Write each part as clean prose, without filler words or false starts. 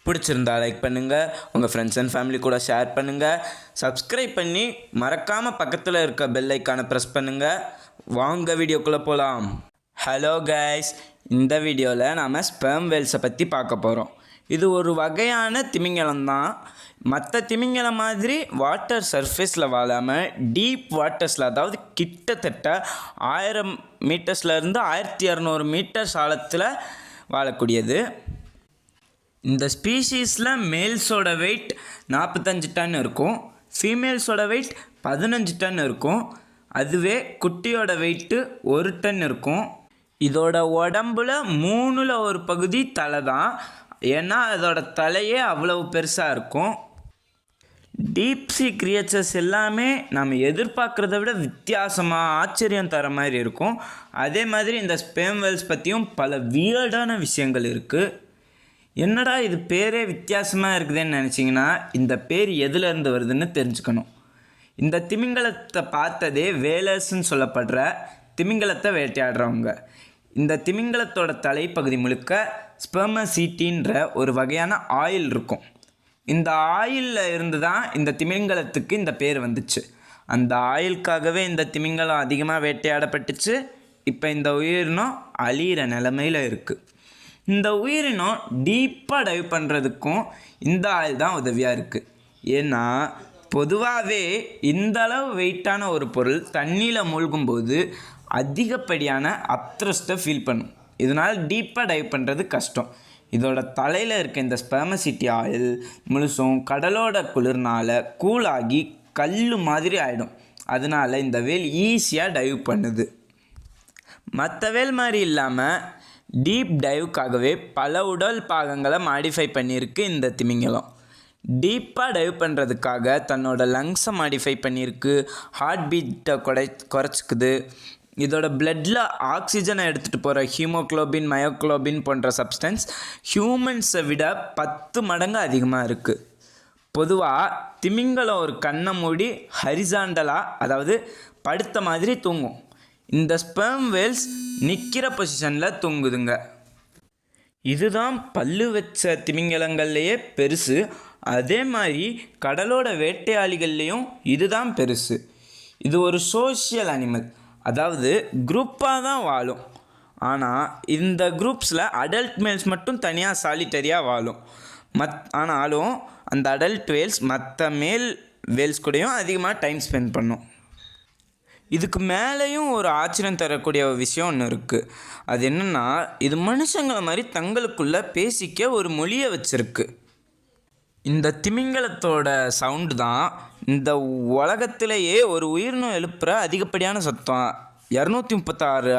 பிடிச்சிருந்தா லைக் பண்ணுங்கள், உங்கள் ஃப்ரெண்ட்ஸ் அண்ட் ஃபேமிலி கூட ஷேர் பண்ணுங்கள். சப்ஸ்கிரைப் பண்ணி மறக்காமல் பக்கத்தில் இருக்க பெல் ஐக்கானை ப்ரெஸ் பண்ணுங்கள். வாங்க வீடியோக்குள்ளே போகலாம். ஹலோ கைஸ், இந்த வீடியோவில் நாம் ஸ்பெர்ம் வேல்ஸை பற்றி பார்க்க போகிறோம். இது ஒரு வகையான திமிங்கலம் தான். மற்ற திமிங்கலம் மாதிரி வாட்டர் சர்ஃபேஸில் வாழாமல் டீப் வாட்டர்ஸில், அதாவது கிட்டத்தட்ட 1000 மீட்டர்ஸ்லேருந்து 1200 மீட்டர்ஸ் ஆழத்தில் வாழக்கூடியது. இந்த ஸ்பீஷீஸில் மேல்ஸோட வெயிட் 45 டன் இருக்கும், ஃபீமேல்ஸோட வெயிட் 15 டன் இருக்கும். அதுவே குட்டியோட வெயிட்டு 1 டன் இருக்கும். இதோட உடம்புல 3ல் 1 பகுதி தலை தான். ஏன்னா அதோட தலையே அவ்வளவு பெருசாக இருக்கும். டீப் சீ கிரியேச்சர்ஸ் எல்லாமே நம்ம எதிர்பார்க்குறத விட வித்தியாசமாக ஆச்சரியம் தர மாதிரி இருக்கும். அதே மாதிரி இந்த ஸ்பெர்ம் வேல்ஸ் பற்றியும் பல வியர்டான விஷயங்கள் இருக்குது. என்னடா இது பேரே வித்தியாசமாக இருக்குதுன்னு நினச்சிங்கன்னா இந்த பேர் எதுலேருந்து வருதுன்னு தெரிஞ்சுக்கணும். இந்த திமிங்கலத்தை பார்த்ததே வேலர்ஸ்ன்னு சொல்லப்படுற திமிங்கலத்தை வேட்டையாடுறவங்க. இந்த திமிங்கலத்தோட தலைப்பகுதி முழுக்க ஸ்பெர்மசீட்டின்ற ஒரு வகையான ஆயில் இருக்கும். இந்த ஆயிலில் இருந்து தான் இந்த திமிங்கலத்துக்கு இந்த பேர் வந்துச்சு. அந்த ஆயிலுக்காகவே இந்த திமிங்கலம் அதிகமாக வேட்டையாடப்பட்டுச்சு. இப்போ இந்த உயிரினம் அழியிற நிலைமையில் இருக்குது. இந்த உயிரினம் டீப்பாக டைவ் பண்ணுறதுக்கும் இந்த ஆயில் தான் உதவியாக இருக்குது. ஏன்னா பொதுவாகவே இந்தளவு வெயிட்டான ஒரு பொருள் தண்ணியில் மூழ்கும்போது அதிகப்படியான அப்த்ரஸ்ட்டை ஃபீல் பண்ணும். இதனால் டீப்பாக டைவ் பண்ணுறது கஷ்டம். இதோட தலையில் இருக்க இந்த ஸ்பெர்மசிட்டி ஆயில் முழுசும் கடலோட குளிர்னால் கூலாகி கல் மாதிரி ஆகிடும். அதனால் இந்த வேல் ஈஸியாக டைவ் பண்ணுது. மற்ற வேல் மாதிரி இல்லாமல் டீப் டைவுக்காகவே பல உடல் பாகங்களை மாடிஃபை பண்ணியிருக்கு இந்த திமிங்கலம். டீப்பாக டைவ் பண்ணுறதுக்காக தன்னோட லங்ஸை மாடிஃபை பண்ணியிருக்கு, ஹார்ட் பீட்டை குறைச்சிக்குது. இதோட பிளட்டில் ஆக்சிஜனை எடுத்துகிட்டு போகிற ஹீமோக்ளோபின், மயோக்ளோபின் போன்ற சப்ஸ்டன்ஸ் ஹியூமன்ஸை விட 10 மடங்கு அதிகமாக இருக்குது. பொதுவாக திமிங்கலம் ஒரு கண்ணை மூடி ஹரிசாண்டலாக, அதாவது படுத்த மாதிரி தூங்கும். இந்த ஸ்பெர்ம் வேல்ஸ் நிற்கிற பொசிஷனில் தூங்குதுங்க. இதுதான் பல்லு வச்ச திமிங்கலங்கள்லேயே பெருசு. அதே மாதிரி கடலோட வேட்டையாளிகள்லேயும் இதுதான் பெருசு. இது ஒரு சோஷியல் அனிமல், அதாவது குரூப்பாக தான் வாழும். ஆனால் இந்த குரூப்ஸில் அடல்ட் மேல்ஸ் மட்டும் தனியாக சாலிட்டரியாக வாழும். ஆனாலும் அந்த அடல்ட் வேல்ஸ் மற்ற மேல் வேல்ஸ் கூடயும் அதிகமாக டைம் ஸ்பெண்ட் பண்ணும். இதுக்கு மேலேயும் ஒரு ஆச்சரியம் தரக்கூடிய ஒரு விஷயம் ஒன்று இருக்குது. அது என்னென்னா, இது மனுஷங்களை மாதிரி தங்களுக்குள்ளே பேசிக்க ஒரு மொழியை வச்சுருக்கு. இந்த திமிங்கலத்தோட சவுண்டு தான் இந்த உலகத்திலேயே ஒரு உயிரினம் எழுப்புகிற அதிகப்படியான சத்தம். 236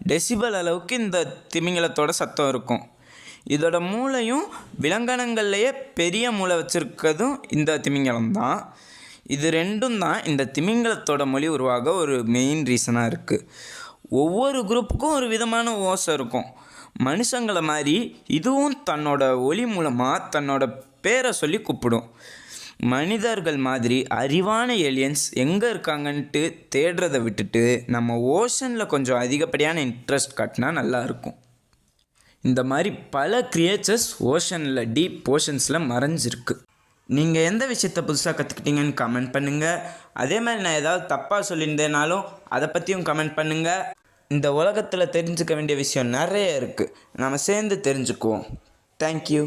டெசிபல் அளவுக்கு இந்த திமிங்கலத்தோட சத்தம் இருக்கும். இதோட மூளையும் விலங்கினங்கள்லேயே பெரிய மூளை வச்சுருக்கிறதும் இந்த திமிங்கலம் தான். இது ரெண்டும் தான் இந்த திமிங்கலத்தோட மொழி உருவாக ஒரு மெயின் ரீசனாக இருக்குது. ஒவ்வொரு குரூப்புக்கும் ஒரு விதமான ஓசை இருக்கும். மனுஷங்களை மாதிரி இதுவும் தன்னோட ஒலி மூலமாக தன்னோட பேரை சொல்லி கூப்பிடும். மனிதர்கள் மாதிரி அறிவான ஏலியன்ஸ் எங்கே இருக்காங்கன்ட்டு தேடுறதை விட்டுட்டு நம்ம ஓஷனில் கொஞ்சம் அதிகப்படியான இன்ட்ரெஸ்ட் காட்டினா நல்லாயிருக்கும். இந்த மாதிரி பல கிரியேச்சர்ஸ் ஓஷனில், டீப் ஓஷன்ஸில் மறைஞ்சிருக்கு. நீங்கள் எந்த விஷயத்தை புதுசாக கற்றுக்கிட்டீங்கன்னு கமெண்ட் பண்ணுங்கள். அதே மாதிரி நான் ஏதாவது தப்பாக சொல்லியிருந்தேனாலும் அதை பற்றியும் கமெண்ட் பண்ணுங்கள். இந்த உலகத்தில் தெரிஞ்சுக்க வேண்டிய விஷயம் நிறைய இருக்குது. நம்ம சேர்ந்து தெரிஞ்சுக்குவோம். தேங்க்யூ.